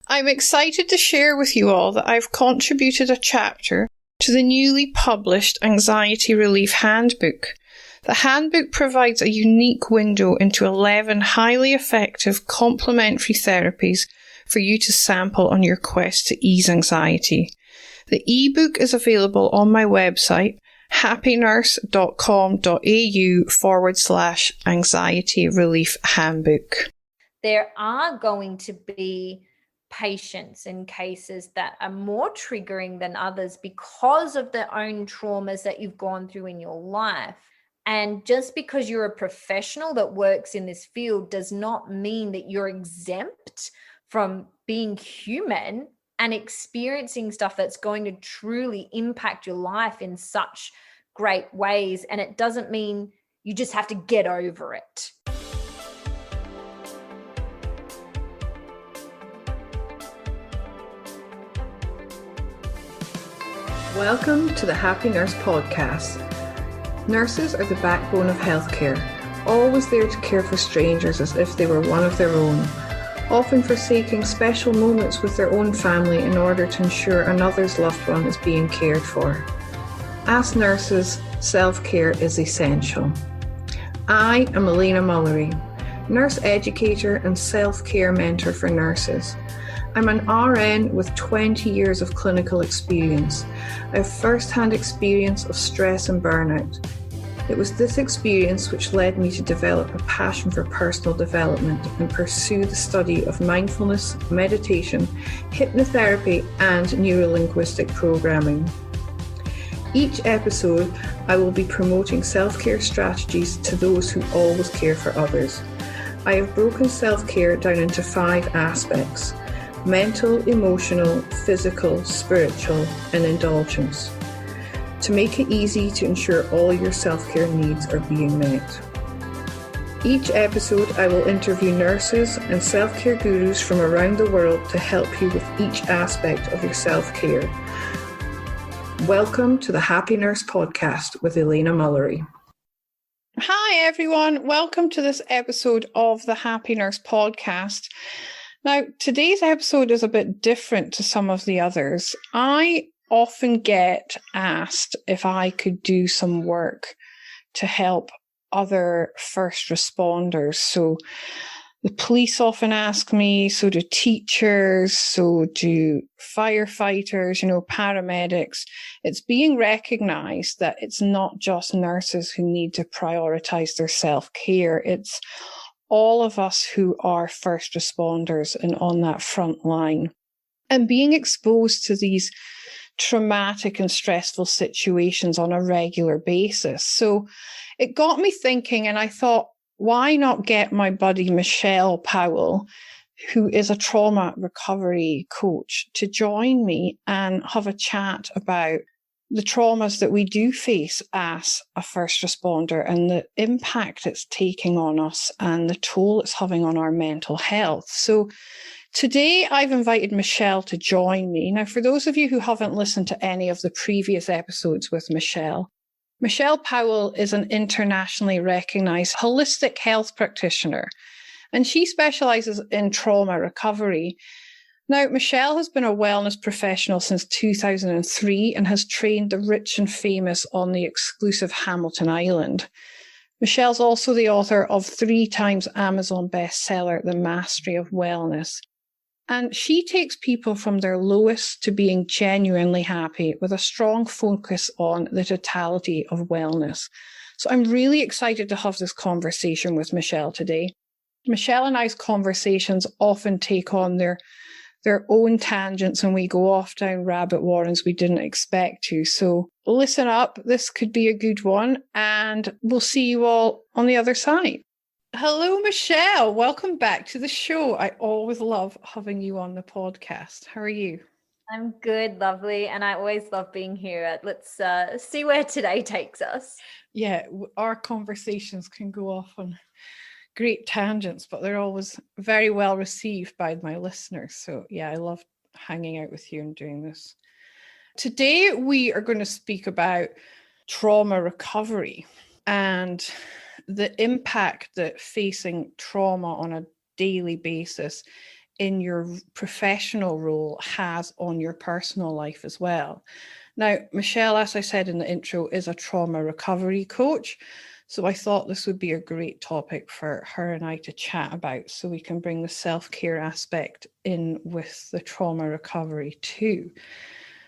I'm excited to share with you all that I've contributed a chapter to the newly published Anxiety Relief Handbook. The handbook provides a unique window into 11 highly effective complementary therapies for you to sample on your quest to ease anxiety. The ebook is available on my website, happynurse.com.au/anxiety relief handbook. There are going to be patients in cases that are more triggering than others because of their own traumas that you've gone through in your life. And just because you're a professional that works in this field does not mean that you're exempt from being human and experiencing stuff that's going to truly impact your life in such great ways. And it doesn't mean you just have to get over it. Welcome to the Happy Nurse podcast. Nurses are the backbone of healthcare, always there to care for strangers as if they were one of their own, often forsaking special moments with their own family in order to ensure another's loved one is being cared for. As nurses, self-care is essential. I am Elena Mullery, nurse educator and self-care mentor for nurses. I'm an RN with 20 years of clinical experience. I have first-hand experience of stress and burnout. It was this experience which led me to develop a passion for personal development and pursue the study of mindfulness, meditation, hypnotherapy, and neurolinguistic programming. Each episode, I will be promoting self-care strategies to those who always care for others. I have broken self-care down into 5 aspects: mental, emotional, physical, spiritual, and indulgence, to make it easy to ensure all your self-care needs are being met. Each episode, I will interview nurses and self-care gurus from around the world to help you with each aspect of your self-care. Welcome to the Happy Nurse podcast with Elena Mullery. Hi everyone, welcome to this episode of the Happy Nurse podcast. Now, today's episode is a bit different to some of the others. I often get asked if I could do some work to help other first responders. So the police often ask me, so do teachers, so do firefighters, paramedics. It's being recognised that it's not just nurses who need to prioritise their self-care. It's all of us who are first responders and on that front line. And being exposed to these traumatic and stressful situations on a regular basis. So it got me thinking, and I thought, why not get my buddy Michelle Powell, who is a trauma recovery coach, to join me and have a chat about the traumas that we do face as a first responder and the impact it's taking on us and the toll it's having on our mental health. So today I've invited Michelle to join me. Now, for those of you who haven't listened to any of the previous episodes with Michelle Powell is an internationally recognized holistic health practitioner, and she specializes in trauma recovery. Now, Michelle has been a wellness professional since 2003 and has trained the rich and famous on the exclusive Hamilton Island. Michelle's also the author of 3 times Amazon bestseller, The Mastery of Wellness. And she takes people from their lowest to being genuinely happy with a strong focus on the totality of wellness. So I'm really excited to have this conversation with Michelle today. Michelle and I's conversations often take on their own tangents and we go off down rabbit warrens we didn't expect to. So listen up, this could be a good one, and we'll see you all on the other side. Hello, Michelle. Welcome back to the show. I always love having you on the podcast. How are you? I'm good, lovely. And I always love being here. Let's see where today takes us. Yeah, our conversations can go off on great tangents, but they're always very well received by my listeners. So yeah, I love hanging out with you and doing this. Today, we are going to speak about trauma recovery and the impact that facing trauma on a daily basis in your professional role has on your personal life as well. Now, Michelle, as I said in the intro, is a trauma recovery coach. So I thought this would be a great topic for her and I to chat about, so we can bring the self-care aspect in with the trauma recovery too.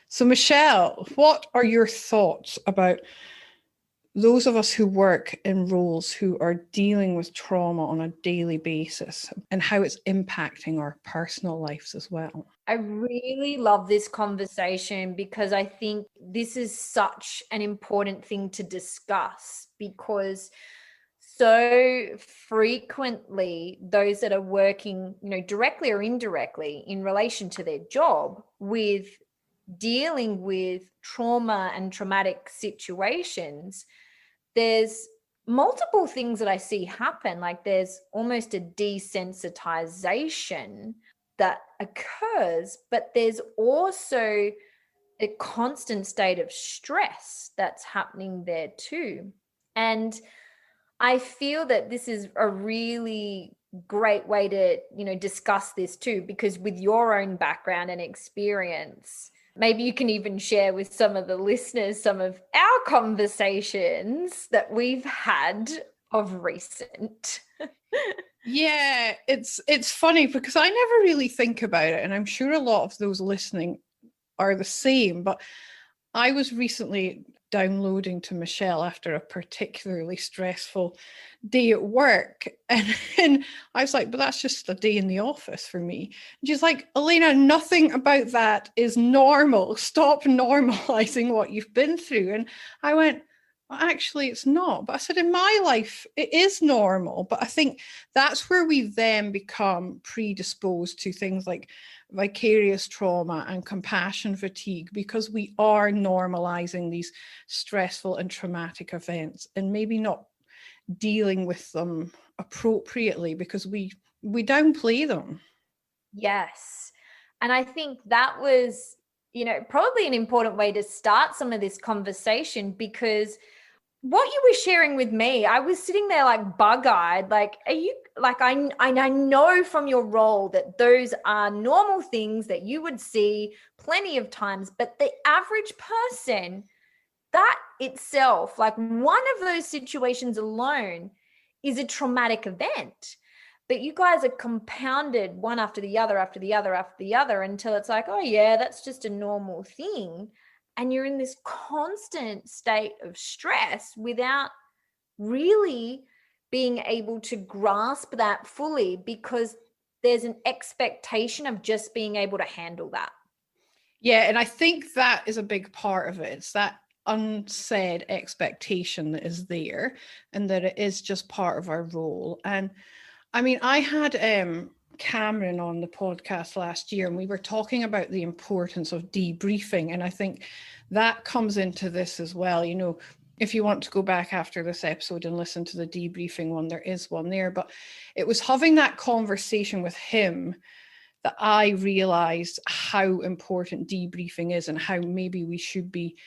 So Michelle, what are your thoughts about those of us who work in roles who are dealing with trauma on a daily basis and how it's impacting our personal lives as well? I really love this conversation because I think this is such an important thing to discuss, because so frequently those that are working, directly or indirectly in relation to their job with dealing with trauma and traumatic situations, there's multiple things that I see happen. Like there's almost a desensitization that occurs, but there's also a constant state of stress that's happening there too. And I feel that this is a really great way to, discuss this too, because with your own background and experience, maybe you can even share with some of the listeners some of our conversations that we've had of recent. Yeah, it's funny because I never really think about it, and I'm sure a lot of those listening are the same, but I was recently downloading to Michelle after a particularly stressful day at work, and I was like, but that's just a day in the office for me. And she's like, Elena, nothing about that is normal. Stop normalizing what you've been through. And I went, well, actually, it's not. But I said, in my life, it is normal. But I think that's where we then become predisposed to things like vicarious trauma and compassion fatigue, because we are normalizing these stressful and traumatic events and maybe not dealing with them appropriately because we downplay them. Yes. And I think that was, probably an important way to start some of this conversation, because what you were sharing with me, I was sitting there like bug-eyed, like, are you like, I know from your role that those are normal things that you would see plenty of times, but the average person, that itself, like one of those situations alone is a traumatic event. But you guys are compounded one after the other, after the other, after the other, until it's like, oh yeah, that's just a normal thing. And you're in this constant state of stress without really being able to grasp that fully, because there's an expectation of just being able to handle that. Yeah, and I think that is a big part of it. It's that unsaid expectation that is there, and that it is just part of our role. And I mean, I had Cameron on the podcast last year, and we were talking about the importance of debriefing. And I think that comes into this as well. If you want to go back after this episode and listen to the debriefing one, there is one there. But it was having that conversation with him that I realized how important debriefing is and how maybe we should be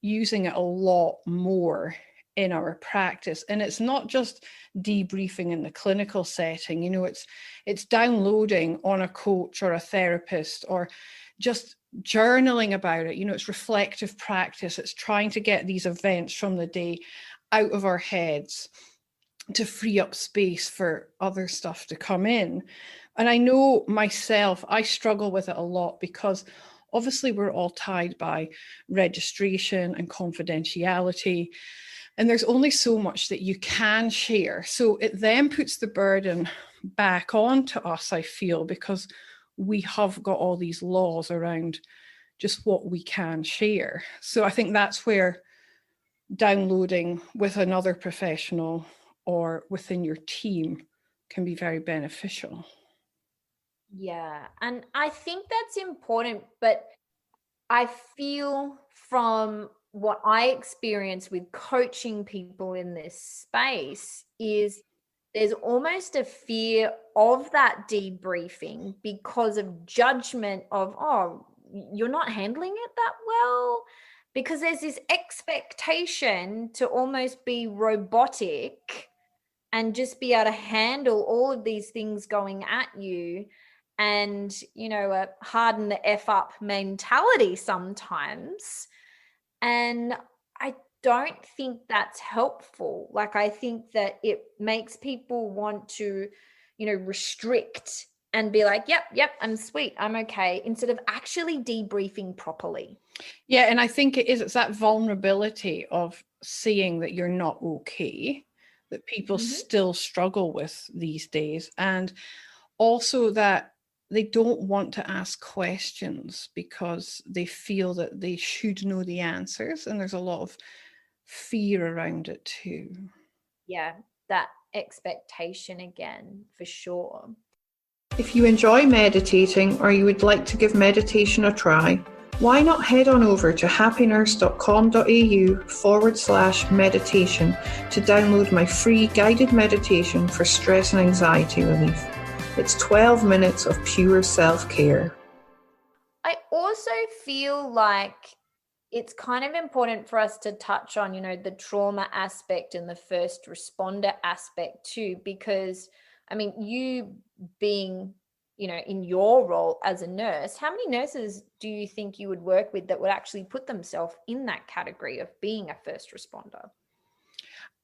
using it a lot more in our practice. And it's not just debriefing in the clinical setting, it's downloading on a coach or a therapist, or just journaling about it. It's reflective practice. It's trying to get these events from the day out of our heads to free up space for other stuff to come in. And I know myself, I struggle with it a lot, because obviously we're all tied by registration and confidentiality, and there's only so much that you can share. So it then puts the burden back onto us, I feel, because we have got all these laws around just what we can share. So I think that's where downloading with another professional or within your team can be very beneficial. Yeah. And I think that's important, but I feel from what I experience with coaching people in this space is there's almost a fear of that debriefing because of judgment of, oh, you're not handling it that well, because there's this expectation to almost be robotic and just be able to handle all of these things going at you. and, a harden the F up mentality sometimes. And I don't think that's helpful. Like, I think that it makes people want to, restrict and be like, yep, I'm sweet, I'm okay, instead of actually debriefing properly. Yeah, and I think it's that vulnerability of seeing that you're not okay that people still struggle with these days. And also that they don't want to ask questions because they feel that they should know the answers. And there's a lot of fear around it too. Yeah, that expectation again, for sure. If you enjoy meditating or you would like to give meditation a try, why not head on over to happynurse.com.au/meditation to download my free guided meditation for stress and anxiety relief. It's 12 minutes of pure self-care. I also feel like it's kind of important for us to touch on, the trauma aspect and the first responder aspect too, because you being, in your role as a nurse, how many nurses do you think you would work with that would actually put themselves in that category of being a first responder?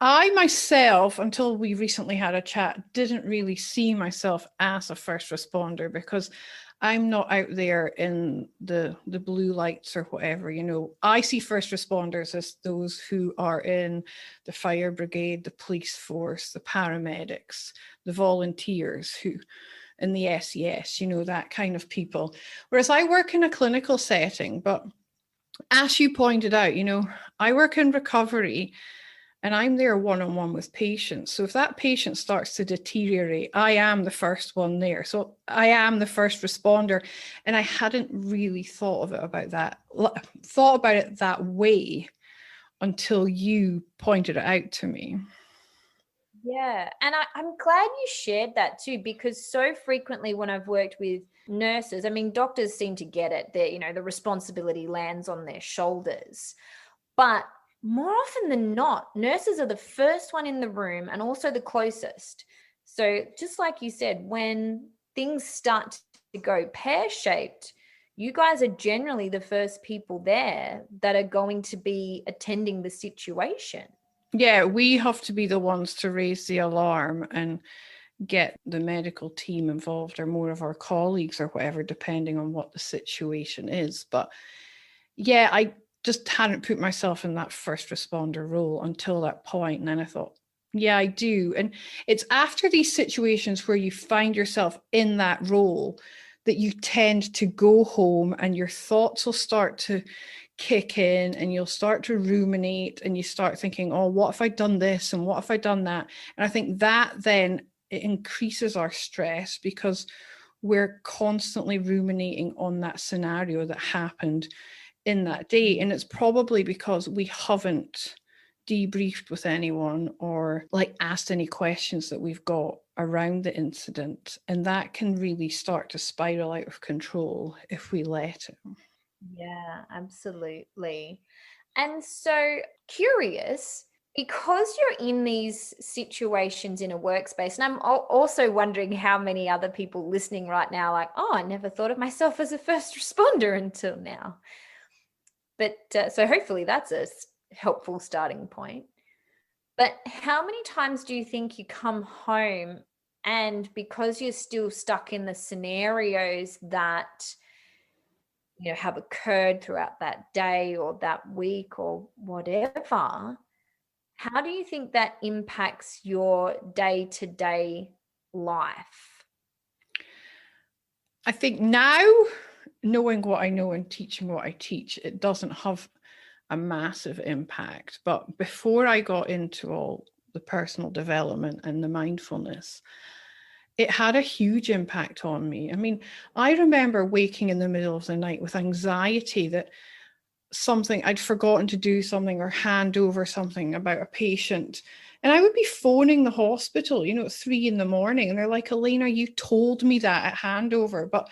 I myself, until we recently had a chat, didn't really see myself as a first responder because I'm not out there in the blue lights or whatever. I see first responders as those who are in the fire brigade, the police force, the paramedics, the volunteers who in the SES, that kind of people. Whereas I work in a clinical setting, but as you pointed out, I work in recovery. And I'm there one-on-one with patients. So if that patient starts to deteriorate, I am the first one there. So I am the first responder. And I hadn't really thought about it that way until you pointed it out to me. Yeah. And I'm glad you shared that too, because so frequently when I've worked with nurses, doctors seem to get it. The responsibility lands on their shoulders. But more often than not, nurses are the first one in the room and also the closest. So just like you said, when things start to go pear-shaped, you guys are generally the first people there that are going to be attending the situation. Yeah, we have to be the ones to raise the alarm and get the medical team involved, or more of our colleagues or whatever, depending on what the situation is. But yeah, I just hadn't put myself in that first responder role until that point. And then I thought, yeah, I do. And it's after these situations where you find yourself in that role that you tend to go home and your thoughts will start to kick in and you'll start to ruminate and you start thinking, oh, what if I'd done this and what if I'd done that? And I think that then it increases our stress because we're constantly ruminating on that scenario that happened in that day. And it's probably because we haven't debriefed with anyone or asked any questions that we've got around the incident. And that can really start to spiral out of control if we let it. Yeah, absolutely. And so curious, because you're in these situations in a workspace, and I'm also wondering how many other people listening right now, like, oh, I never thought of myself as a first responder until now. But so hopefully that's a helpful starting point. But how many times do you think you come home and because you're still stuck in the scenarios that have occurred throughout that day or that week or whatever, how do you think that impacts your day-to-day life? I think now, knowing what I know and teaching what I teach, it doesn't have a massive impact. But before I got into all the personal development and the mindfulness, it had a huge impact on me. I remember waking in the middle of the night with anxiety that I'd forgotten to do something or hand over something about a patient. And I would be phoning the hospital, at 3 a.m. And they're like, Elena, you told me that at handover. But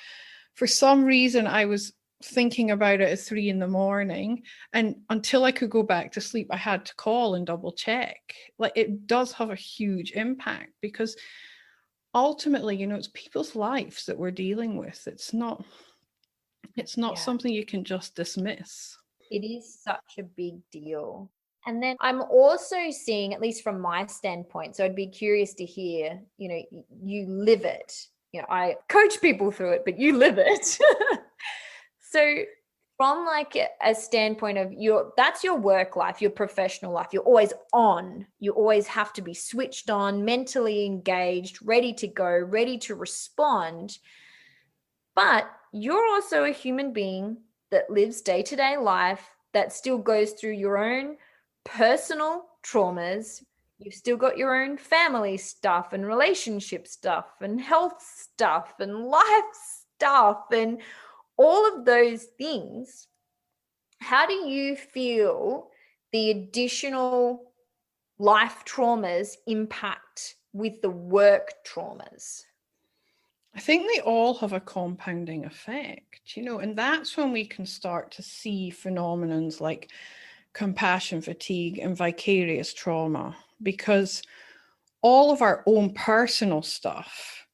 for some reason, I was thinking about it at 3 a.m. And until I could go back to sleep, I had to call and double check. It does have a huge impact because ultimately, it's people's lives that we're dealing with. It's not something you can just dismiss. It is such a big deal. And then I'm also seeing, at least from my standpoint, so I'd be curious to hear, you live it. I coach people through it, but you live it. So from like a standpoint of that's your work life, your professional life, you're always on. You always have to be switched on, mentally engaged, ready to go, ready to respond. But you're also a human being that lives day-to-day life, that still goes through your own personal traumas. You've still got your own family stuff and relationship stuff and health stuff and life stuff and all of those things. How do you feel the additional life traumas impact with the work traumas? I think they all have a compounding effect, and that's when we can start to see phenomenons like compassion fatigue and vicarious trauma, because all of our own personal stuff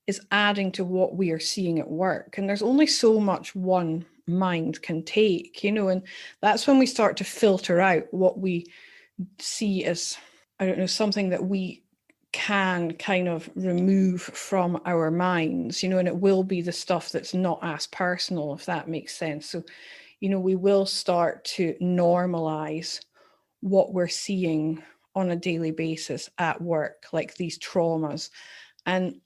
is adding to what we are seeing at work. And there's only so much one mind can take, and that's when we start to filter out what we see as, something that we can kind of remove from our minds, and it will be the stuff that's not as personal, if that makes sense. So, we will start to normalize what we're seeing on a daily basis at work, like these traumas. And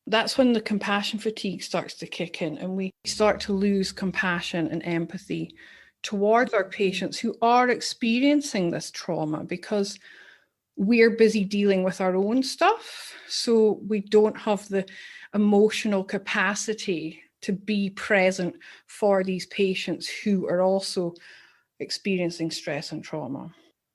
that's when the compassion fatigue starts to kick in, and we start to lose compassion and empathy towards our patients who are experiencing this trauma, because we're busy dealing with our own stuff. So we don't have the emotional capacity to be present for these patients who are also experiencing stress and trauma.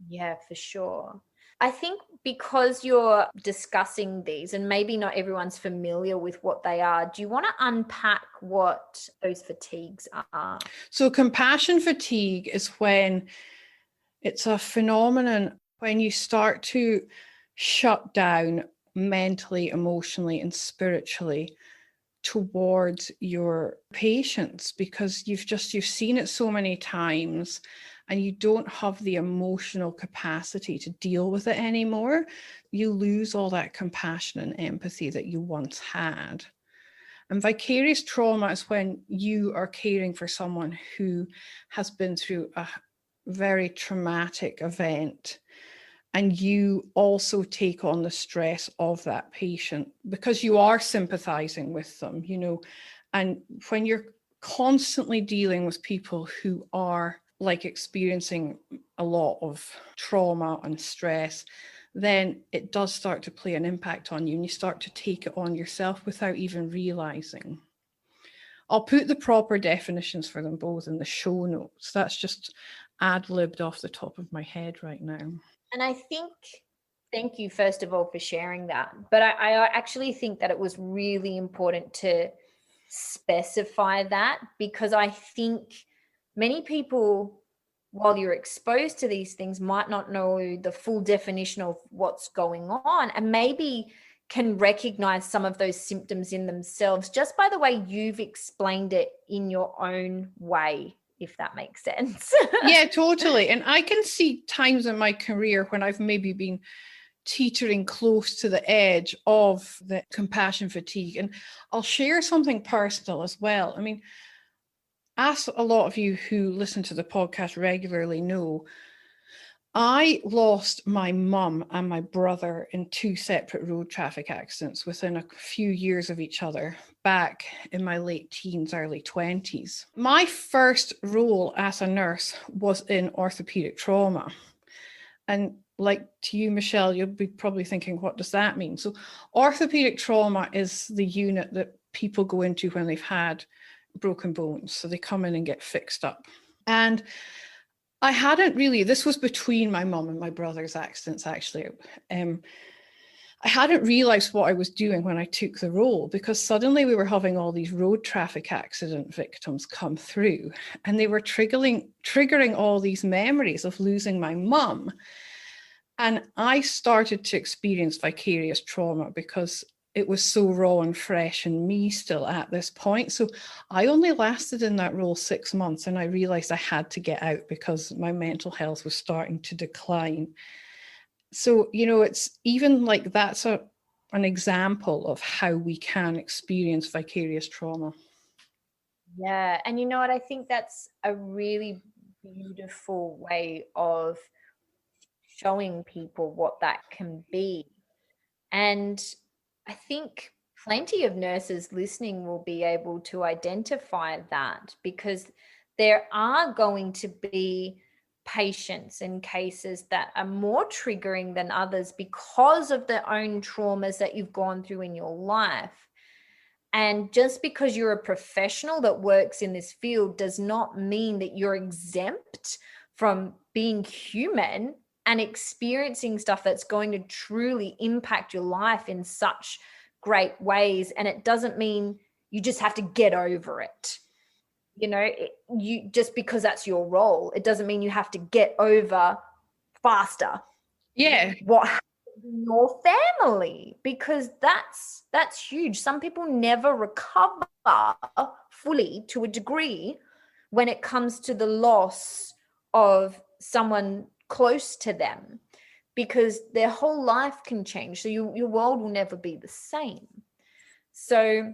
Yeah, for sure. I think because you're discussing these, and maybe not everyone's familiar with what they are, do you want to unpack what those fatigues are? So compassion fatigue is when it's a phenomenon when you start to shut down mentally, emotionally, and spiritually towards your patients, because you've seen it so many times and you don't have the emotional capacity to deal with it anymore. You lose all that compassion and empathy that you once had. And vicarious trauma is when you are caring for someone who has been through a very traumatic event, and you also take on the stress of that patient because you are sympathizing with them, and when you're constantly dealing with people who are like experiencing a lot of trauma and stress, then it does start to play an impact on you, and you start to take it on yourself without even realizing. I'll put the proper definitions for them both in the show notes. That's just ad-libbed off the top of my head right now. And I think, thank you, first of all, for sharing that. But I actually think that it was really important to specify that, because I think many people, while you're exposed to these things, might not know the full definition of what's going on, and maybe can recognize some of those symptoms in themselves just by the way you've explained it in your own way, if that makes sense. Yeah, totally. And I can see times in my career when I've maybe been teetering close to the edge of the compassion fatigue. And I'll share something personal as well. I mean, as a lot of you who listen to the podcast regularly know, I lost my mum and my brother in 2 separate road traffic accidents within a few years of each other, back in my late teens, early 20s. My first role as a nurse was in orthopedic trauma. And like to you, Michelle, you'll be probably thinking, what does that mean? So orthopedic trauma is the unit that people go into when they've had broken bones. So they come in and get fixed up. And I hadn't really, this was between my mum and my brother's accidents, actually. I hadn't realized what I was doing when I took the role, because suddenly we were having all these road traffic accident victims come through, and they were triggering all these memories of losing my mum. And I started to experience vicarious trauma, because it was so raw and fresh in me still at this point. So I only lasted in that role 6 months, and I realized I had to get out because my mental health was starting to decline. So, it's even like that's an example of how we can experience vicarious trauma. Yeah. And you know what? I think that's a really beautiful way of showing people what that can be. And I think plenty of nurses listening will be able to identify that, because there are going to be patients and cases that are more triggering than others because of their own traumas that you've gone through in your life. And just because you're a professional that works in this field does not mean that you're exempt from being human and experiencing stuff that's going to truly impact your life in such great ways. And it doesn't mean you just have to get over it. You just because that's your role, it doesn't mean you have to get over faster. Yeah. What happened in your family, because that's huge. Some people never recover fully to a degree when it comes to the loss of someone close to them, because their whole life can change. So your world will never be the same. So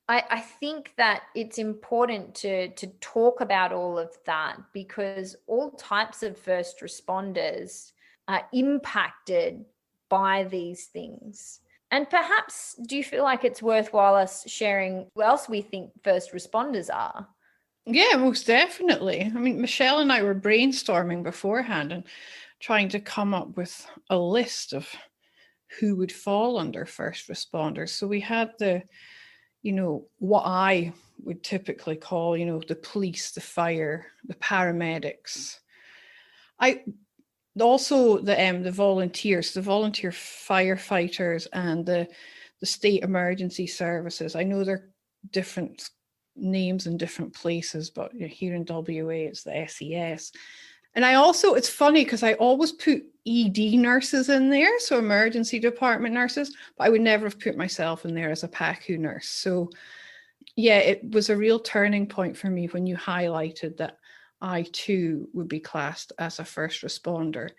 I think that it's important to talk about all of that, because all types of first responders are impacted by these things. And perhaps, do you feel like it's worthwhile us sharing who else we think first responders are? Yeah, most definitely. I mean, Michelle and I were brainstorming beforehand and trying to come up with a list of who would fall under first responders. So we had what I would typically call, the police, the fire, the paramedics. Also the volunteers, the volunteer firefighters, and the state emergency services. I know they're different names in different places, but here in WA it's the SES. And it's funny because I always put ED nurses in there, so emergency department nurses, but I would never have put myself in there as a PACU nurse. So yeah, it was a real turning point for me when you highlighted that I too would be classed as a first responder.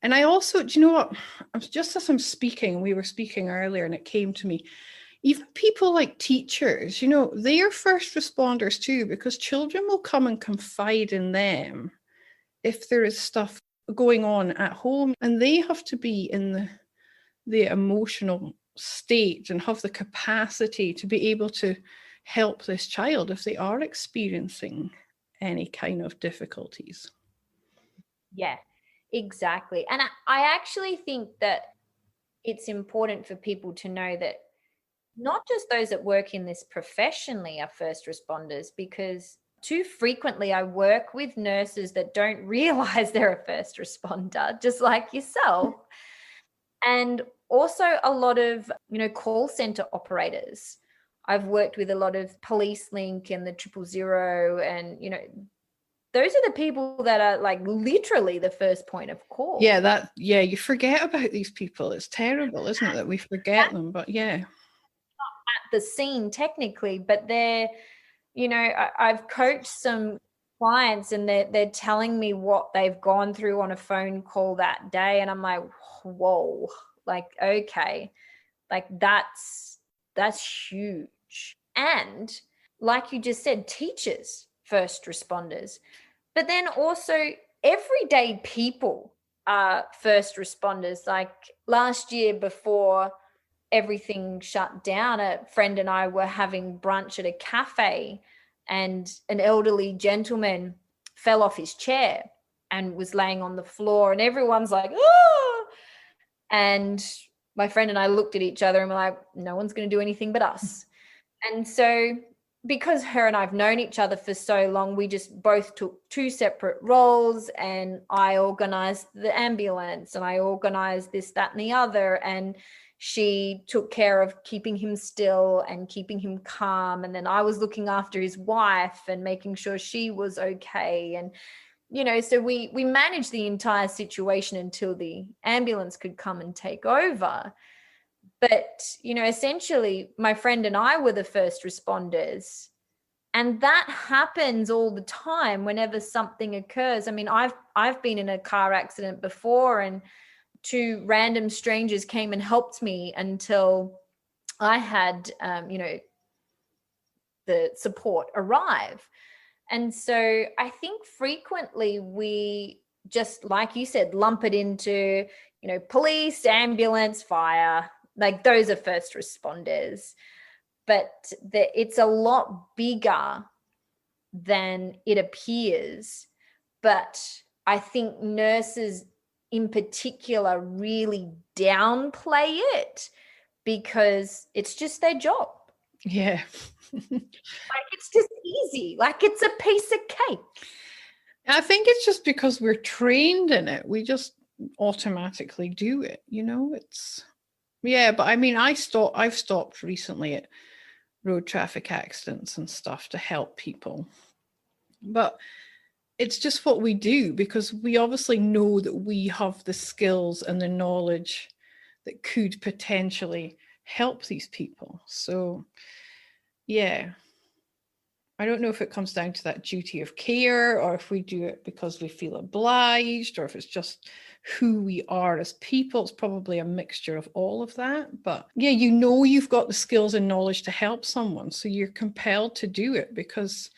And I also, do you know what, just as I'm speaking, we were speaking earlier and it came to me, even people like teachers, they are first responders too, because children will come and confide in them if there is stuff going on at home, and they have to be in the emotional state and have the capacity to be able to help this child if they are experiencing any kind of difficulties. Yeah, exactly. And I actually think that it's important for people to know that not just those that work in this professionally are first responders, because too frequently I work with nurses that don't realize they're a first responder, just like yourself. And also a lot of, call center operators. I've worked with a lot of Police Link and the 000, and, those are the people that are like literally the first point of call. Yeah, you forget about these people. It's terrible, isn't it, that we forget them? But yeah. Not at the scene technically, but they're, I've coached some clients and they're telling me what they've gone through on a phone call that day. And I'm like, whoa, like, okay, like that's huge. And like you just said, teachers, first responders, but then also everyday people are first responders. Like last year, before everything shut down, a friend and I were having brunch at a cafe, and an elderly gentleman fell off his chair and was laying on the floor, and everyone's like, oh, and my friend and I looked at each other and we're like, no one's going to do anything but us. And so because her and I've known each other for so long, we just both took 2 separate roles, and I organized the ambulance and I organized this, that, and the other. And she took care of keeping him still and keeping him calm. And then I was looking after his wife and making sure she was okay. And, so we managed the entire situation until the ambulance could come and take over. But, essentially my friend and I were the first responders. And that happens all the time whenever something occurs. I mean, I've been in a car accident before, and two random strangers came and helped me until I had, the support arrive. And so I think frequently we just, like you said, lump it into, police, ambulance, fire, like those are first responders. But it's a lot bigger than it appears. But I think nurses in particular really downplay it because it's just their job. Yeah. Like it's just easy, like it's a piece of cake. I think it's just because we're trained in it. We just automatically do it, but I mean, I've stopped recently at road traffic accidents and stuff to help people. But it's just what we do because we obviously know that we have the skills and the knowledge that could potentially help these people. So, yeah. I don't know if it comes down to that duty of care or if we do it because we feel obliged or if it's just who we are as people. It's probably a mixture of all of that. But yeah, you've got the skills and knowledge to help someone. So you're compelled to do it because,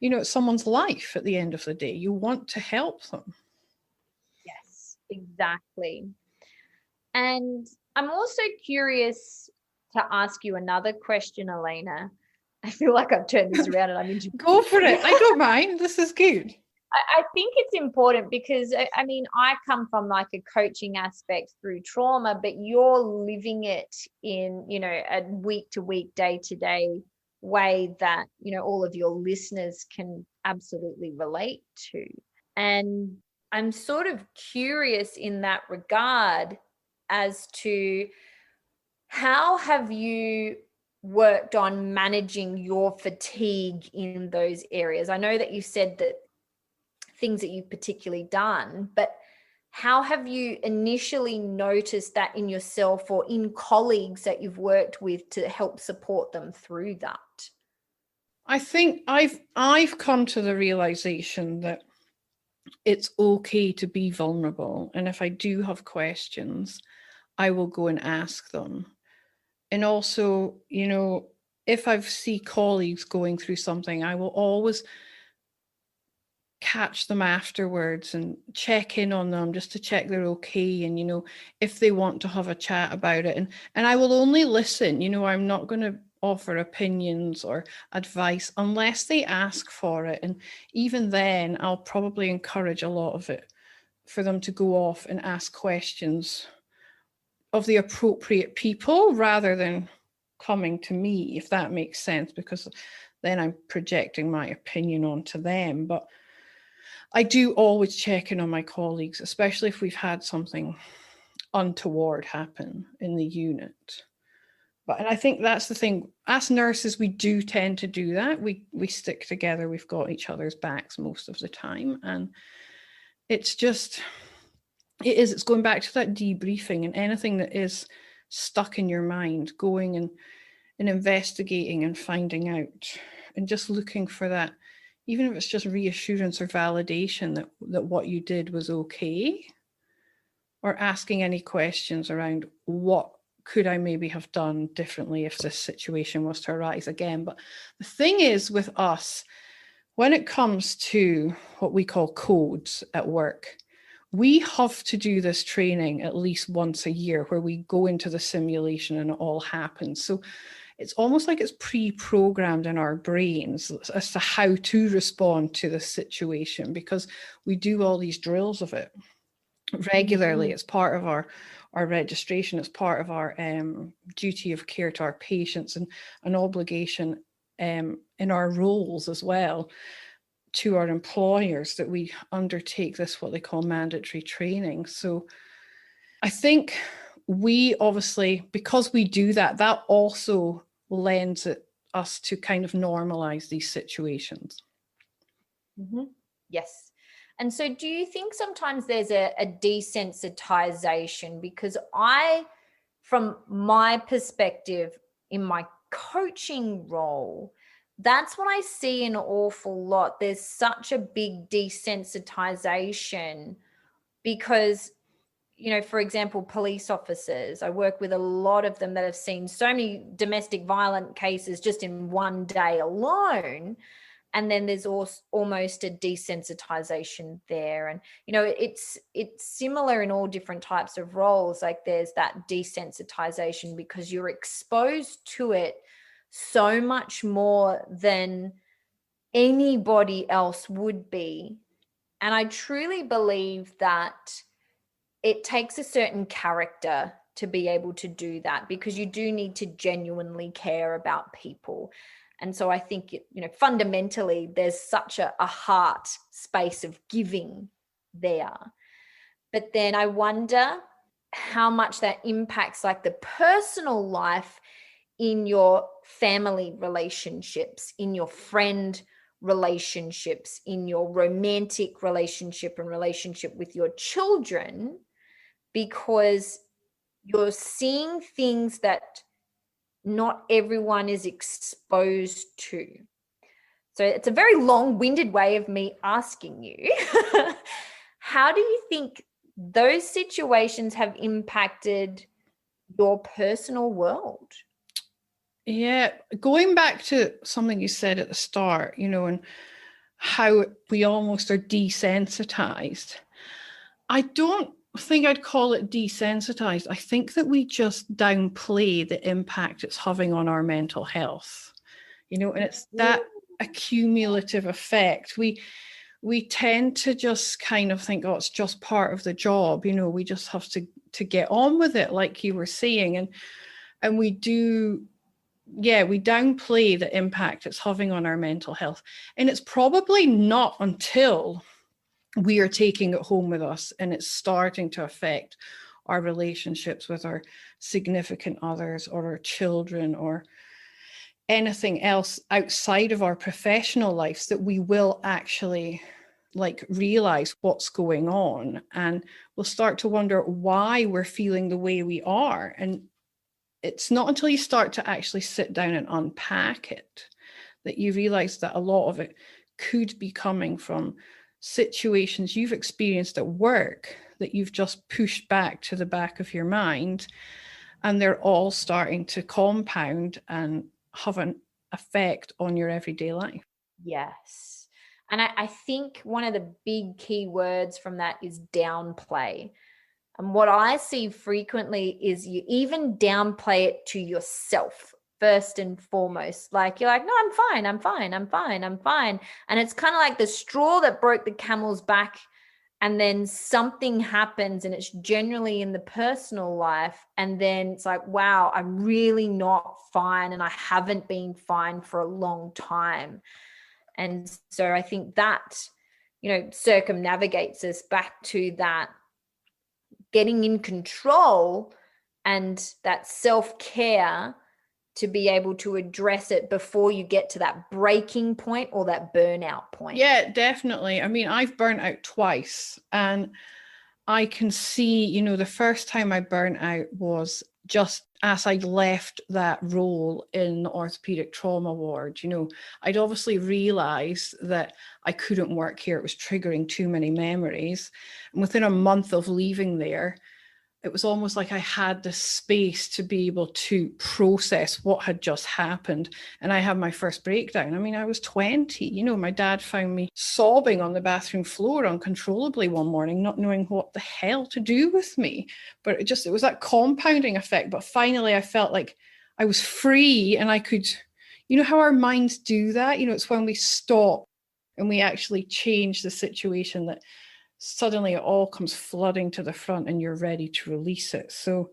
it's someone's life at the end of the day. You want to help them. Yes, exactly. And I'm also curious to ask you another question, Elena. I feel like I've turned this around and I'm into Go for it. I don't mind. This is good. I think it's important because I mean, I come from like a coaching aspect through trauma, but you're living it in, a week to week, day to day way that, all of your listeners can absolutely relate to. And I'm sort of curious in that regard as to how have you worked on managing your fatigue in those areas? I know that you said that things that you've particularly done, but how have you initially noticed that in yourself or in colleagues that you've worked with to help support them through that? I think I've come to the realization that it's okay to be vulnerable. And if I do have questions, I will go and ask them. And also, if I see colleagues going through something, I will always catch them afterwards and check in on them just to check they're okay. And, if they want to have a chat about it. And I will only listen, I'm not going to offer opinions or advice unless they ask for it. And even then, I'll probably encourage a lot of it for them to go off and ask questions of the appropriate people rather than coming to me, if that makes sense, because then I'm projecting my opinion onto them. But I do always check in on my colleagues, especially if we've had something untoward happen in the unit. And I think that's the thing. As nurses, we do tend to do that. We stick together. We've got each other's backs most of the time. And it's going back to that debriefing, and anything that is stuck in your mind, going and investigating and finding out and just looking for that, even if it's just reassurance or validation that what you did was okay, or asking any questions around what could I maybe have done differently if this situation was to arise again. But the thing is with us, when it comes to what we call codes at work, we have to do this training at least once a year where we go into the simulation and it all happens. So it's almost like it's pre-programmed in our brains as to how to respond to the situation, because we do all these drills of it regularly. Mm-hmm. It's part of our registration. It's part of our duty of care to our patients, and an obligation in our roles as well to our employers that we undertake this, what they call mandatory training. So I think we obviously, because we do that, that also lends us to kind of normalize these situations. Mm-hmm. Yes. And so do you think sometimes there's a desensitization? Because I from my perspective in my coaching role, that's what I see an awful lot. There's such a big desensitization because, for example, police officers, I work with a lot of them that have seen so many domestic violent cases just in one day alone. And then there's also almost a desensitization there. And, it's similar in all different types of roles. Like there's that desensitization because you're exposed to it so much more than anybody else would be. And I truly believe that it takes a certain character to be able to do that, because you do need to genuinely care about people. And so I think, fundamentally, there's such a heart space of giving there. But then I wonder how much that impacts like the personal life in your family relationships, in your friend relationships, in your romantic relationship and relationship with your children, because you're seeing things that not everyone is exposed to. So it's a very long-winded way of me asking you, how do you think those situations have impacted your personal world? Yeah, going back to something you said at the start, and how we almost are desensitized. I don't think I'd call it desensitized. I think that we just downplay the impact it's having on our mental health, and it's that accumulative effect. We tend to just kind of think, oh, it's just part of the job, we just have to get on with it, like you were saying. And we do, we downplay the impact it's having on our mental health. And it's probably not until we are taking it home with us and it's starting to affect our relationships with our significant others or our children or anything else outside of our professional lives that we will actually realize what's going on, and we'll start to wonder why we're feeling the way we are. And it's not until you start to actually sit down and unpack it that you realize that a lot of it could be coming from situations you've experienced at work that you've just pushed back to the back of your mind, and they're all starting to compound and have an effect on your everyday life. Yes. And I think one of the big key words from that is downplay. And what I see frequently is you even downplay it to yourself first and foremost. Like you're like, no, I'm fine. And it's kind of like the straw that broke the camel's back. And then something happens and it's generally in the personal life. And then it's like, wow, I'm really not fine. And I haven't been fine for a long time. And so I think that, circumnavigates us back to that getting in control and that self-care to be able to address it before you get to that breaking point or that burnout point. Yeah, definitely. I mean, I've burnt out twice, and I can see, the first time I burnt out was just as I left that role in the orthopedic trauma ward. I'd obviously realized that I couldn't work here. It was triggering too many memories. And within a month of leaving there, it was almost like I had the space to be able to process what had just happened. And I had my first breakdown. I mean, I was 20, my dad found me sobbing on the bathroom floor uncontrollably one morning, not knowing what the hell to do with me. But it was that compounding effect. But finally, I felt like I was free and I could, how our minds do that? It's when we stop and we actually change the situation that suddenly it all comes flooding to the front and you're ready to release it. So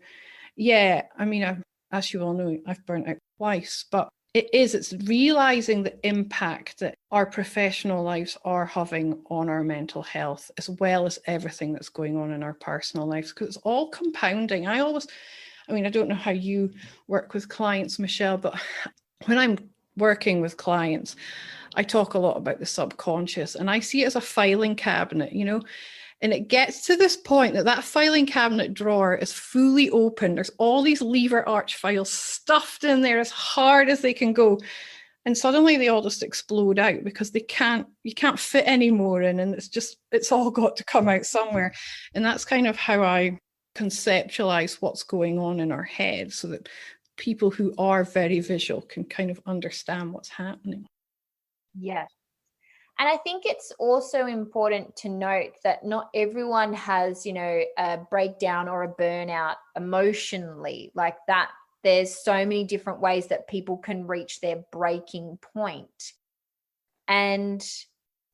yeah, I mean, as you all know, I've burnt out twice, but it's realizing the impact that our professional lives are having on our mental health, as well as everything that's going on in our personal lives, because it's all compounding. I don't know how you work with clients, Michelle, but when I'm working with clients, I talk a lot about the subconscious, and I see it as a filing cabinet, And it gets to this point that filing cabinet drawer is fully open. There's all these lever arch files stuffed in there as hard as they can go. And suddenly they all just explode out because you can't fit any more in. And it's all got to come out somewhere. And that's kind of how I conceptualize what's going on in our head, so that people who are very visual can kind of understand what's happening. Yeah. And I think it's also important to note that not everyone has, a breakdown or a burnout emotionally like that. There's so many different ways that people can reach their breaking point. And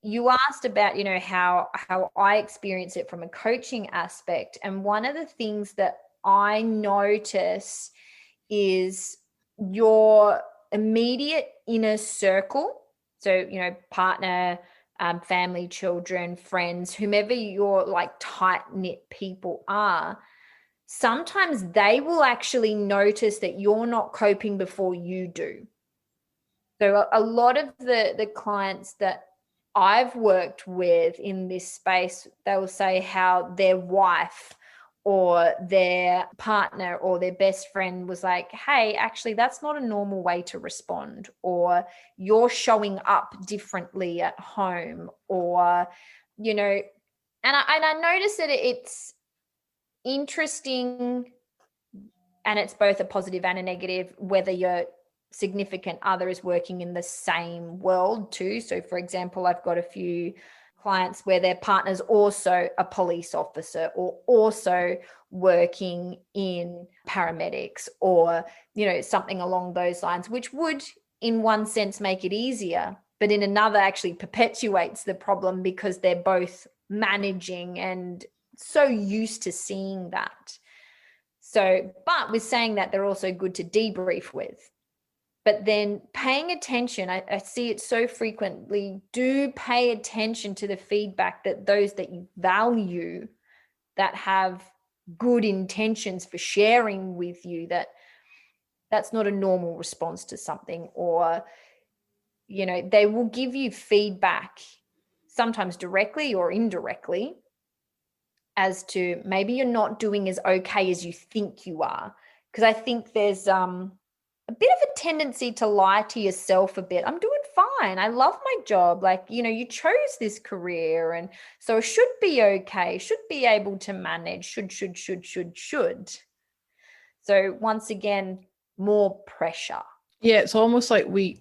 you asked about, how I experience it from a coaching aspect. And one of the things that I notice is your immediate inner circle. So, partner, family, children, friends, whomever your like tight-knit people are, sometimes they will actually notice that you're not coping before you do. So a lot of the clients that I've worked with in this space, they will say how their wife or their partner or their best friend was like, hey, actually, that's not a normal way to respond, or you're showing up differently at home, or, and I notice that it's interesting, and it's both a positive and a negative, whether your significant other is working in the same world too. So for example, I've got a few clients where their partner's also a police officer or also working in paramedics or, something along those lines, which would in one sense make it easier, but in another actually perpetuates the problem because they're both managing and so used to seeing that. So, but with saying that, they're also good to debrief with. But then paying attention, I see it so frequently, do pay attention to the feedback that those that you value, that have good intentions for sharing with you, that's not a normal response to something, or, they will give you feedback, sometimes directly or indirectly, as to maybe you're not doing as okay as you think you are. Because I think there's a bit of a tendency to lie to yourself a bit. I'm doing fine. I love my job. Like, you chose this career, and so it should be okay. Should be able to manage. Should. So once again, more pressure. Yeah, it's almost like we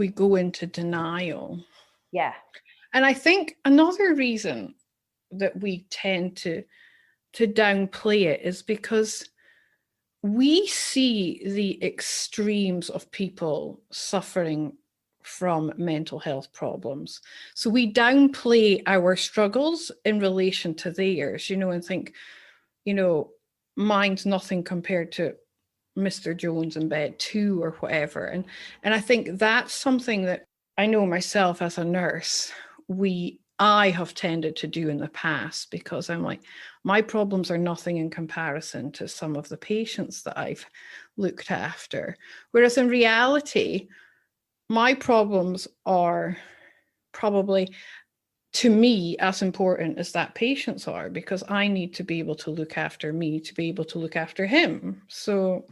go into denial. Yeah. And I think another reason that we tend to downplay it is because we see the extremes of people suffering from mental health problems. So we downplay our struggles in relation to theirs, and think, mine's nothing compared to Mr. Jones in bed 2 or whatever. And I think that's something that I know myself as a nurse, I have tended to do in the past, because I'm like, my problems are nothing in comparison to some of the patients that I've looked after. Whereas in reality, my problems are probably, to me, as important as that patient's are, because I need to be able to look after me to be able to look after him. So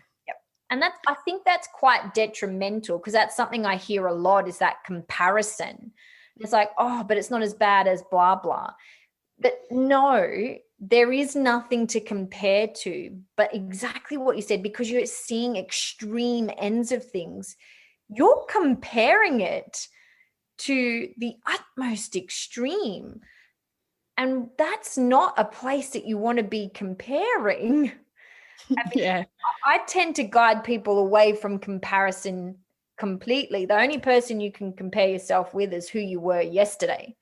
and I think that's quite detrimental, because that's something I hear a lot, is that comparison. It's like, oh, but it's not as bad as blah, blah. But no, there is nothing to compare to. But exactly what you said, because you're seeing extreme ends of things, you're comparing it to the utmost extreme. And that's not a place that you want to be comparing. Yeah. I tend to guide people away from comparison completely. The only person you can compare yourself with is who you were yesterday,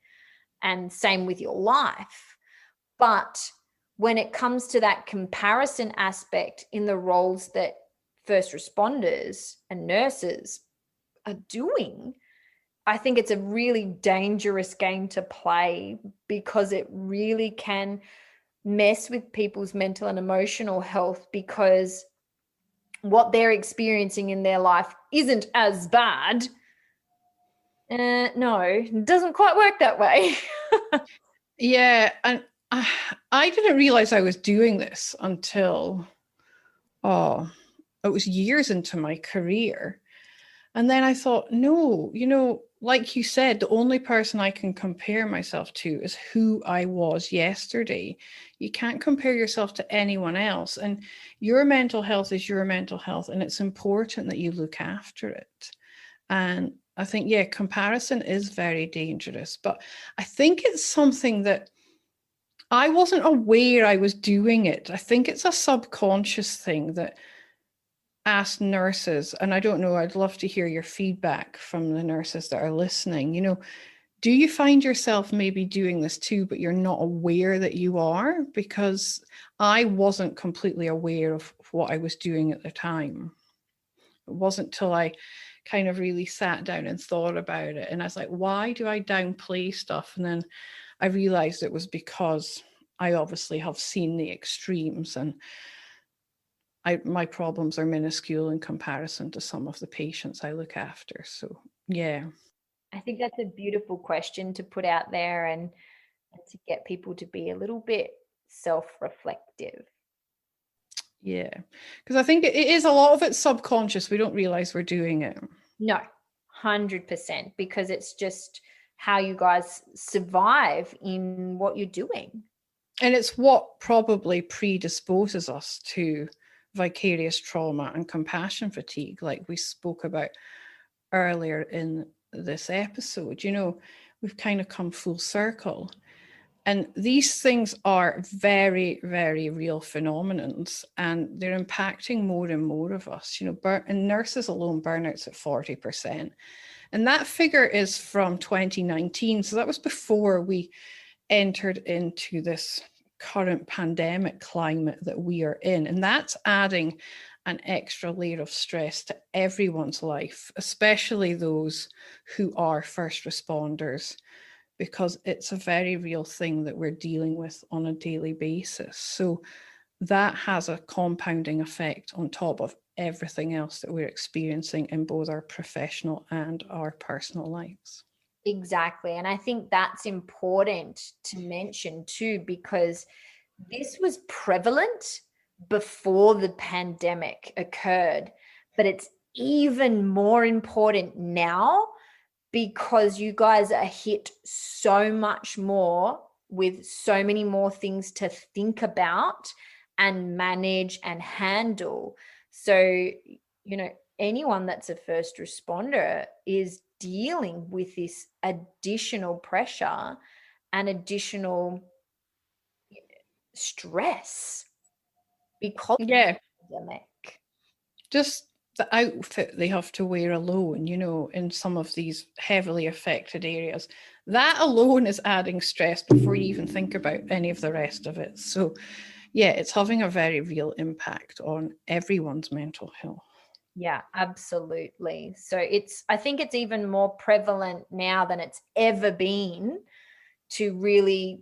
and same with your life. But when it comes to that comparison aspect in the roles that first responders and nurses are doing, I think it's a really dangerous game to play, because it really can mess with people's mental and emotional health, because what they're experiencing in their life isn't as bad. No, it doesn't quite work that way. Yeah. And I didn't realize I was doing this until, it was years into my career. And then I thought, no, like you said, the only person I can compare myself to is who I was yesterday. You can't compare yourself to anyone else. And your mental health is your mental health. And it's important that you look after it. And I think, yeah, comparison is very dangerous. But I think it's something that I wasn't aware I was doing it. I think it's a subconscious thing that asked nurses, and I don't know, I'd love to hear your feedback from the nurses that are listening. Do you find yourself maybe doing this too, but you're not aware that you are? Because I wasn't completely aware of what I was doing at the time. It wasn't till I kind of really sat down and thought about it. And I was like, why do I downplay stuff? And then I realized it was because I obviously have seen the extremes, and my problems are minuscule in comparison to some of the patients I look after. So, yeah. I think that's a beautiful question to put out there and to get people to be a little bit self-reflective. Yeah, because I think it is a lot of it's subconscious. We don't realize we're doing it. No, 100%, because it's just how you guys survive in what you're doing. And it's what probably predisposes us to vicarious trauma and compassion fatigue, like we spoke about earlier in this episode. We've kind of come full circle. And these things are very, very real phenomenons, and they're impacting more and more of us. In nurses alone, burnout's at 40%. And that figure is from 2019. So that was before we entered into this current pandemic climate that we are in. And that's adding an extra layer of stress to everyone's life, especially those who are first responders, because it's a very real thing that we're dealing with on a daily basis. So that has a compounding effect on top of everything else that we're experiencing in both our professional and our personal lives. Exactly. And I think that's important to mention too, because this was prevalent before the pandemic occurred, but it's even more important now because you guys are hit so much more with so many more things to think about and manage and handle. So, anyone that's a first responder is dealing with this additional pressure and additional stress because of the pandemic. Just the outfit they have to wear alone, in some of these heavily affected areas, that alone is adding stress before you even think about any of the rest of it. So yeah, it's having a very real impact on everyone's mental health. Yeah, absolutely. So I think it's even more prevalent now than it's ever been to really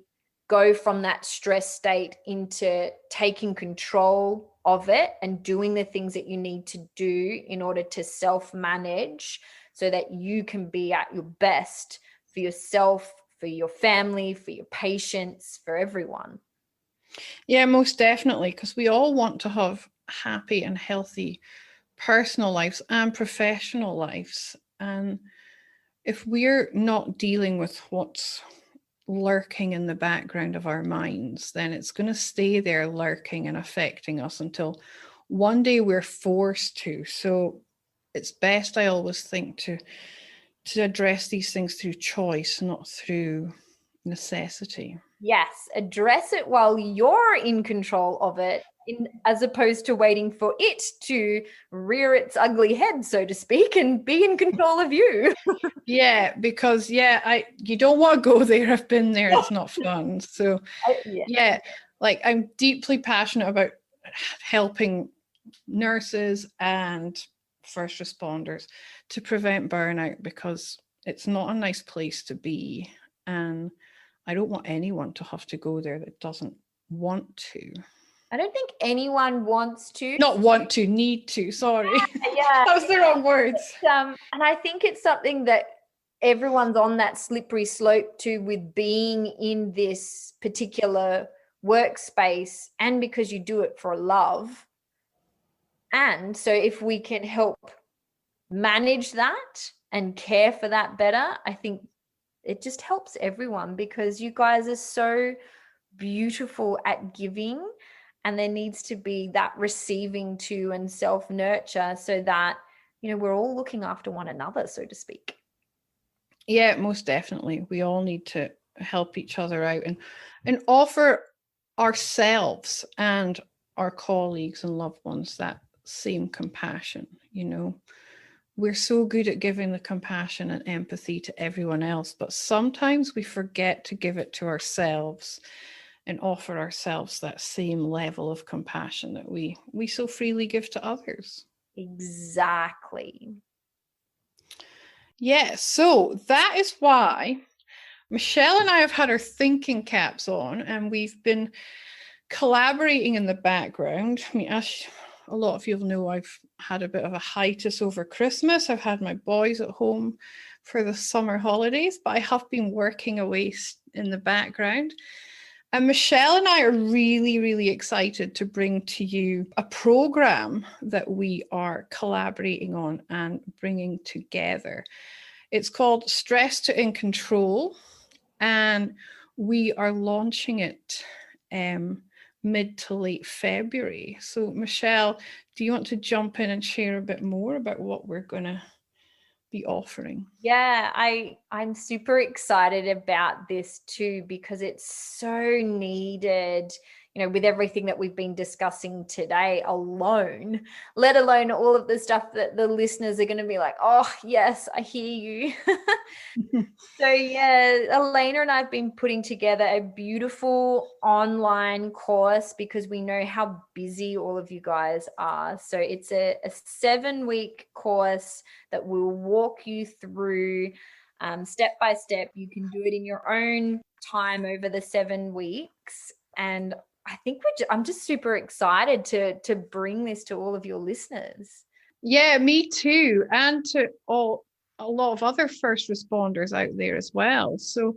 go from that stress state into taking control of it and doing the things that you need to do in order to self-manage so that you can be at your best for yourself, for your family, for your patients, for everyone. Yeah, most definitely, because we all want to have happy and healthy personal lives and professional lives. And if we're not dealing with what's lurking in the background of our minds, then it's going to stay there lurking and affecting us until one day we're forced to. So it's best, I always think, to address these things through choice, not through necessity. Yes, address it while you're in control of it, as opposed to waiting for it to rear its ugly head, so to speak, and be in control of you. Yeah, because you don't want to go there. I've been there. It's not fun. So like I'm deeply passionate about helping nurses and first responders to prevent burnout, because it's not a nice place to be. And I don't want anyone to have to go there that doesn't want to. I don't think anyone wants to. Not want to, need to, sorry. Yeah. That was the wrong words. And I think it's something that everyone's on that slippery slope too with being in this particular workspace, and because you do it for love. And so if we can help manage that and care for that better, I think it just helps everyone, because you guys are so beautiful at giving, and there needs to be that receiving too, and self-nurture, so that, you know, we're all looking after one another, so to speak. Yeah, most definitely. We all need to help each other out and offer ourselves and our colleagues and loved ones that same compassion. You know, we're so good at giving the compassion and empathy to everyone else, but sometimes we forget to give it to ourselves and offer ourselves that same level of compassion that we so freely give to others. Exactly. Yeah, so that is why Michelle and I have had our thinking caps on, and we've been collaborating in the background. I mean, as a lot of you know, I've had a bit of a hiatus over Christmas. I've had my boys at home for the summer holidays, but I have been working away in the background. And Michelle and I are really, really excited to bring to you a program that we are collaborating on and bringing together. It's called Stress to In Control, and we are launching it mid to late February. So Michelle, do you want to jump in and share a bit more about what we're going to be offering? Yeah, I'm super excited about this too, because it's so needed, you know, with everything that we've been discussing today alone, let alone all of the stuff that the listeners are going to be like, oh, yes, I hear you. So yeah, Elena and I have been putting together a beautiful online course, because we know how busy all of you guys are. So it's a 7-week course that will walk you through step by step. You can do it in your own time over the 7 weeks. And I think I'm just super excited to bring this to all of your listeners. Yeah, me too. And to a lot of other first responders out there as well. So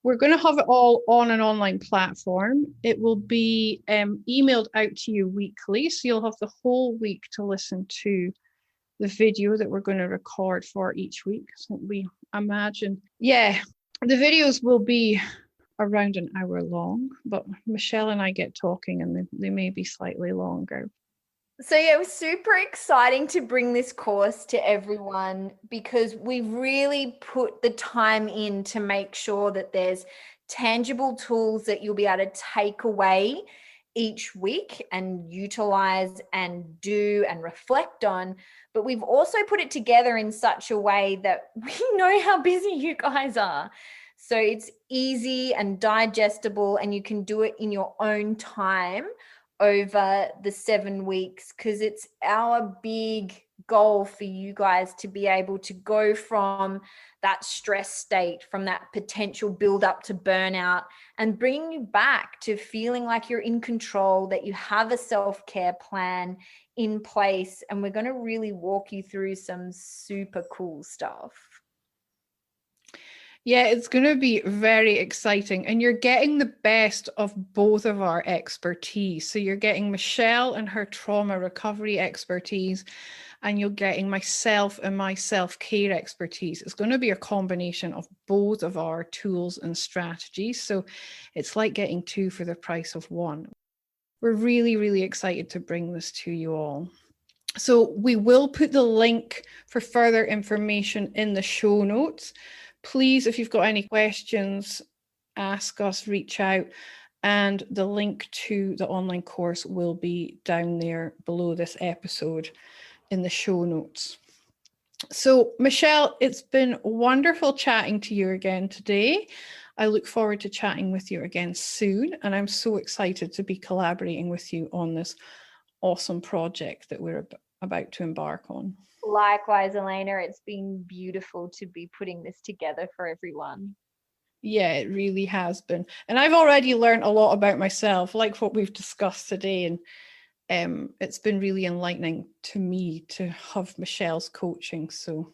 we're going to have it all on an online platform. It will be emailed out to you weekly. So you'll have the whole week to listen to the video that we're going to record for each week. So we imagine, yeah, the videos will be around an hour long, but Michelle and I get talking and they may be slightly longer. So yeah, it was super exciting to bring this course to everyone, because we really put the time in to make sure that there's tangible tools that you'll be able to take away each week and utilize and do and reflect on. But we've also put it together in such a way that we know how busy you guys are. So it's easy and digestible, and you can do it in your own time over the 7 weeks, because it's our big goal for you guys to be able to go from that stress state, from that potential build up to burnout, and bringing you back to feeling like you're in control, that you have a self-care plan in place. And we're going to really walk you through some super cool stuff. Yeah, it's going to be very exciting. And you're getting the best of both of our expertise. So you're getting Michelle and her trauma recovery expertise, and you're getting myself and my self-care expertise. It's going to be a combination of both of our tools and strategies. So it's like getting two for the price of one. We're really, really excited to bring this to you all. So we will put the link for further information in the show notes. Please, if you've got any questions, ask us, reach out, and the link to the online course will be down there below this episode in the show notes. So, Michelle, it's been wonderful chatting to you again today. I look forward to chatting with you again soon, and I'm so excited to be collaborating with you on this awesome project that we're about to embark on. Likewise, Elena, it's been beautiful to be putting this together for everyone. Yeah, it really has been. And I've already learned a lot about myself, like what we've discussed today. And it's been really enlightening to me to have Michelle's coaching. So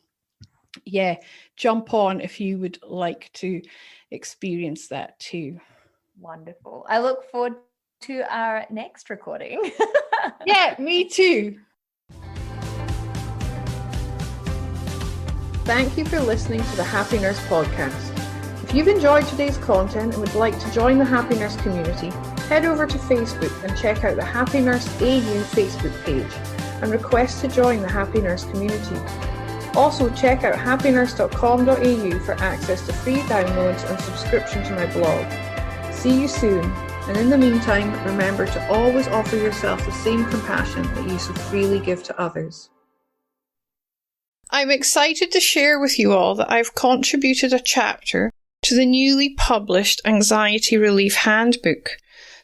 yeah, jump on if you would like to experience that too. Wonderful. I look forward to our next recording. Yeah, me too. Thank you for listening to the Happy Nurse podcast. If you've enjoyed today's content and would like to join the Happy Nurse community, head over to Facebook and check out the Happy Nurse AU Facebook page and request to join the Happy Nurse community. Also, check out happynurse.com.au for access to free downloads and subscription to my blog. See you soon, and in the meantime, remember to always offer yourself the same compassion that you so freely give to others. I'm excited to share with you all that I've contributed a chapter to the newly published Anxiety Relief Handbook.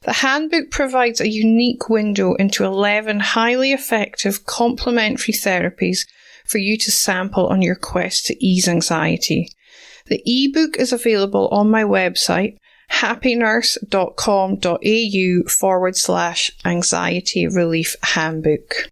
The handbook provides a unique window into 11 highly effective complementary therapies for you to sample on your quest to ease anxiety. The ebook is available on my website, happynurse.com.au/anxiety relief handbook.